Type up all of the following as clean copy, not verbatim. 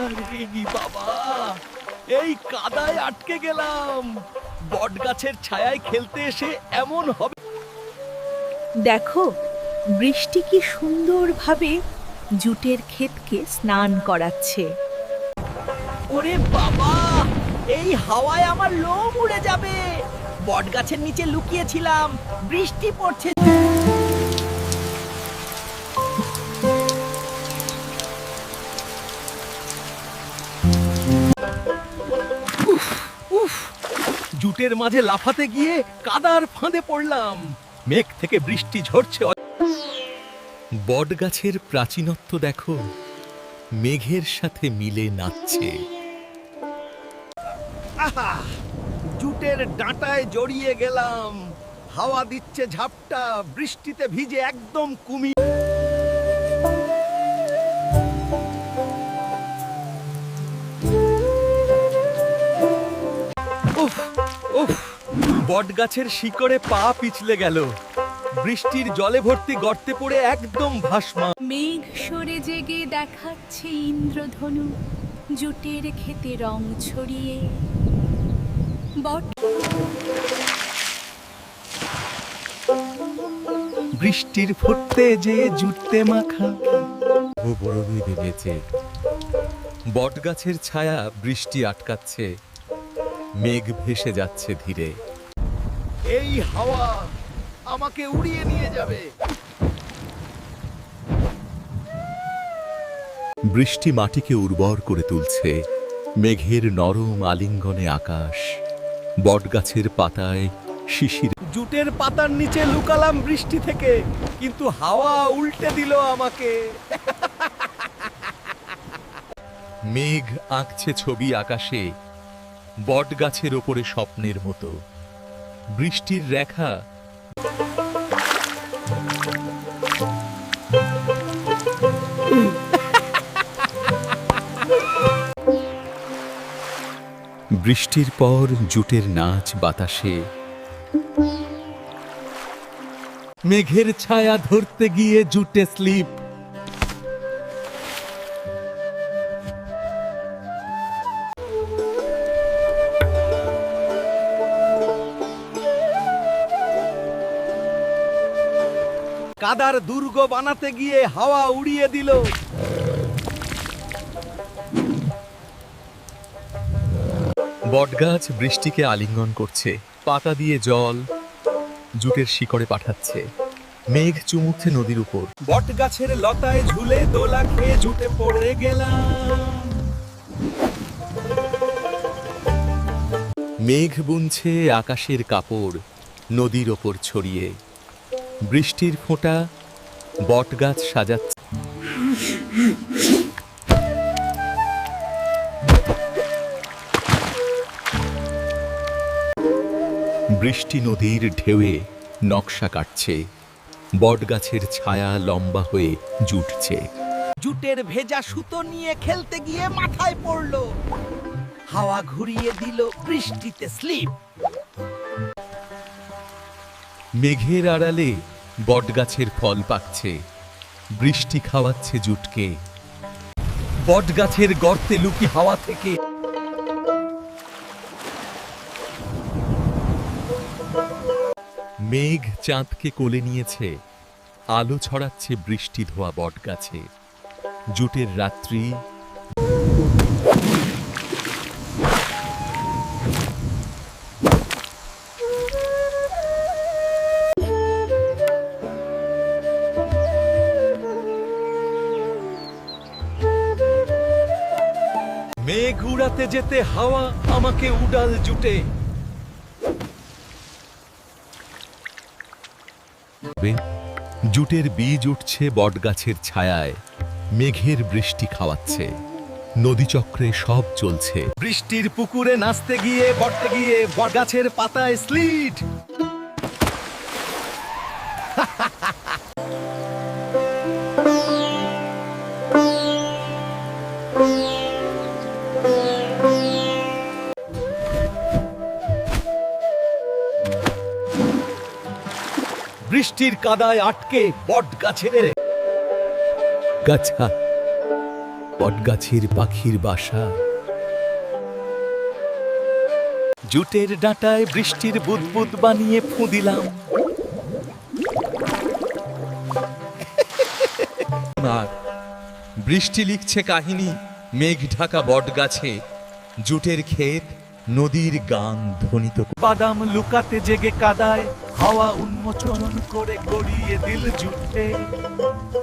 আরে বাবা, এই কাদায় আটকে গেলাম। বট গাছের ছায়ায় খেলতে এসে এমন হবে। দেখো, বৃষ্টি কি সুন্দরভাবে জুটের ক্ষেতকে স্নান করাচ্ছে। ওরে বাবা, এই হাওয়ায় আমার লোম উড়ে যাবে। বট গাছের নিচে লুকিয়েছিলাম, বৃষ্টি পড়ছে। উফ উফ, জুটের মাঝে লাফাতে গিয়ে কাদার ফাঁদে পড়লাম। মেঘ থেকে বৃষ্টি ঝরছে। বট গাছের প্রাচীনত্ব দেখো, মেঘের সাথে মিলে নাচছে। আহা, জুটের ডাঁটায় জড়িয়ে গেলাম। হাওয়া দিচ্ছে ঝাপটা, বৃষ্টিতে ভিজে একদম কুমির। উফ উফ, বট গাছের শিকড়ে পা পিছলে গেল। বৃষ্টির জলে ভর্তি গর্তে পড়ে একদম ভাসমান। মেঘ সরে জেগে দেখাচ্ছে ইন্দ্রধনু, জুটের ক্ষেতে রং ছড়িয়ে। বট বৃষ্টির ফুটতে যে জুটতে মাখা বড়ই ভেবেছে বট গাছের ছায়া বৃষ্টি আটকাচ্ছে। মেঘ ভেসে যাচ্ছে ধীরে। এই হাওয়া আমাকে উড়িয়ে নিয়ে যাবে। বৃষ্টি মাটিকে উর্বর করে তুলছে। মেঘের নরম আলিঙ্গনে আকাশ, বটগাছের পাতায় শিশির। জুটের পাতার নিচে লুকালাম বৃষ্টি থেকে, কিন্তু হাওয়া উল্টে দিল আমাকে। মেঘ আঁকছে ছবি আকাশে, বটগাছের ওপরে স্বপ্নের মতো। বৃষ্টির রেখা বৃষ্টির পর জুটের নাচ বাতাসে। মেঘের ছায়া ধরতে গিয়ে জুটে স্লিপ। কাদার দুর্গ বানাতে গিয়ে হাওয়া উড়িয়ে দিল। বটগাছ বৃষ্টিকে আলিঙ্গন করছে, পাতা দিয়ে জল জুটের শিকড়ে পাঠাচ্ছে। মেঘ চুমুকছে নদীর উপর। বটগাছের লতায় ঝুলে দোলা খেয়ে জুটে পড়ে গেলাম। মেঘ বুনছে আকাশের কাপড় নদীর ওপর ছড়িয়ে। বৃষ্টির ফোঁটা বটগাছ সাজাচ্ছে। বৃষ্টি নদীর ঢেউয়ে নকশা কাটছে। বটগাছের ছায়া লম্বা হয়ে জুটছে। জুটের ভেজা সুতো নিয়ে খেলতে গিয়ে মাথায় পড়লো। হাওয়া ঘুরিয়ে দিল, বৃষ্টিতে স্লিপ। মেঘের আড়ালে বটগাছের ফল পাকছে। বৃষ্টি খাওয়াচ্ছে জুটকে। বটগাছের গর্তে লুকি হাওয়া থেকে। মেঘ চাঁদকে কোলে নিয়েছে, আলো ছড়াচ্ছে বৃষ্টি ধোয়া বটগাছে। জুটের রাত্রি মেঘ উড়াতে যেতে হাওয়া আমাকে উড়াল জুটে। জুটের বীজ উঠছে বটগাছের ছায়ায়। মেঘের বৃষ্টি খাওয়াচ্ছে। নদীচক্রে সব চলছে। বৃষ্টির পুকুরে নাচতে গিয়ে বটগাছের পাতায় স্লিড। বৃষ্টির কাদায় আটকে বটগাছের গাছা বটগাছের পাখির বাসা। জুটের ডাঁটায় বৃষ্টির বুদবুদ বানিয়ে ফু দিলাম। আর বৃষ্টি লিখছে কাহিনী মেঘ ঢাকা বটগাছে, জুটের ক্ষেত নদীর গান ধ্বনিত বাদাম লুকাতে জেগে কাদায়, হাওয়া উন্মোচন করে গড়িয়ে দিল জুটে,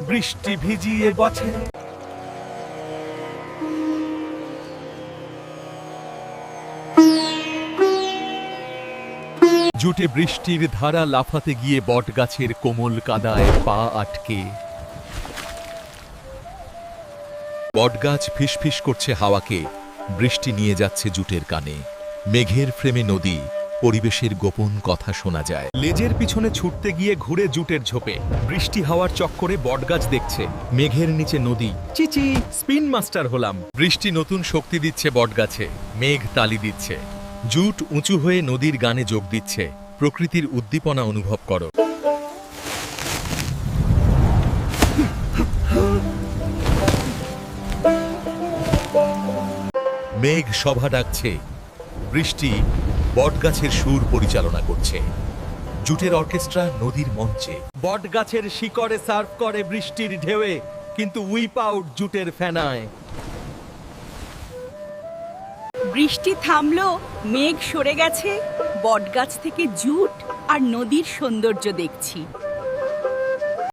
বৃষ্টি ভিজিয়ে বছে। জুটে বৃষ্টির ধারা লাফাতে গিয়ে বটগাছের কোমল কাদায় পা আটকে। বটগাছ ফিসফিস করছে হাওয়াকে, বৃষ্টি নিয়ে যাচ্ছে জুটের কানে। মেঘের ফ্রেমে নদী, পরিবেশের গোপন কথা শোনা যায়। লেজের পিছনে ছুটতে গিয়ে ঘুরে জুটের ঝোপে, বৃষ্টি হাওয়ার চক্করে বটগাছ দেখছে। মেঘের নিচে নদী, চিচি স্পিন মাস্টার হলাম। বৃষ্টি নতুন শক্তি দিচ্ছে বটগাছে, মেঘ তালি দিচ্ছে। জুট উঁচু হয়ে নদীর গানে যোগ দিচ্ছে। প্রকৃতির উদ্দীপনা অনুভব করো। মেঘ সভা ডাকছে, বৃষ্টি বটগাছের সুর পরিচালনা করছে। জুটের অর্কেস্ট্রা নদীর মঞ্চে। বটগাছের শিকড়ে সার্ভ করে বৃষ্টির ঢেউয়ে, কিন্তু উইপ আউট জুটের ফেনায়। বৃষ্টি থামলো, মেঘ সরে গেছে, বটগাছ থেকে জুট আর নদীর সৌন্দর্য দেখছি।